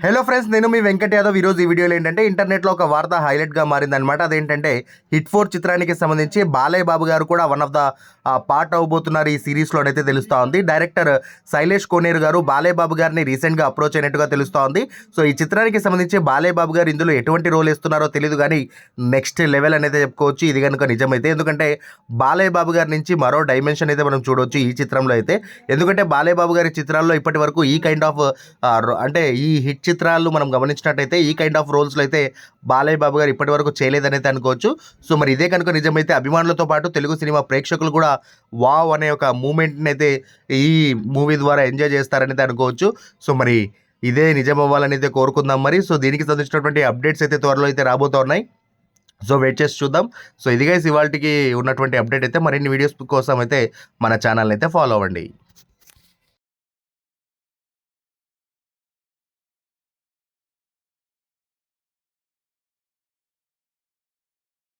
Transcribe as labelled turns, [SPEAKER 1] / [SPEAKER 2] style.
[SPEAKER 1] Hello friends, నేను మీ వెంకట్ యాదవ్. ఈరోజు ఈ వీడియోలో ఏంటంటే ఇంటర్నెట్లో ఒక వార్త హైలైట్గా మారిందనమాట. అదేంటంటే హిట్ 4 చిత్రానికి సంబంధించి బాలయ్య బాబు గారు కూడా వన్ ఆఫ్ ద పార్ట్ అవబోతున్నారు ఈ సిరీస్లో అయితే తెలుస్తూ ఉంది. డైరెక్టర్ శైలేష్ కోనేరు గారు బాలయ్య బాబు గారిని రీసెంట్గా అప్రోచ్ అయినట్టుగా తెలుస్తూ ఉంది. సో ఈ చిత్రానికి సంబంధించి బాలయ్య బాబు గారు ఇందులో ఎటువంటి రోల్ ఇస్తున్నారో తెలియదు, కానీ నెక్స్ట్ లెవెల్ అనేది చెప్పుకోవచ్చు ఇది కనుక నిజమైతే. ఎందుకంటే బాలయ్య బాబు గారి నుంచి మరో డైమెన్షన్ అయితే మనం చూడవచ్చు ఈ చిత్రంలో అయితే. ఎందుకంటే బాలయ్య బాబు గారి చిత్రాల్లో ఇప్పటి వరకు ఈ కైండ్ ఆఫ్ అంటే ఈ హిట్ చిత్రాలు మనం గమనించినట్టయితే ఈ కైండ్ ఆఫ్ రోల్స్లో అయితే బాలయ్య బాబు గారు ఇప్పటి వరకు చేయలేదనైతే అనుకోవచ్చు. సో మరి ఇదే కనుక నిజమైతే అభిమానులతో పాటు తెలుగు సినిమా ప్రేక్షకులు కూడా వావ్ అనే ఒక మూమెంట్ని అయితే ఈ మూవీ ద్వారా ఎంజాయ్ చేస్తారనైతే అనుకోవచ్చు. సో మరి ఇదే నిజం అవ్వాలని అయితే కోరుకుందాం మరి. సో దీనికి సంబంధించినటువంటి అప్డేట్స్ అయితే త్వరలో అయితే రాబోతూ ఉన్నాయి. సో వెయిట్ చేసి చూద్దాం. సో ఇది గైస్ ఇవాళకి ఉన్నటువంటి అప్డేట్ అయితే. మరిన్ని వీడియోస్ కోసం అయితే మన ఛానల్ని అయితే ఫాలో అవ్వండి.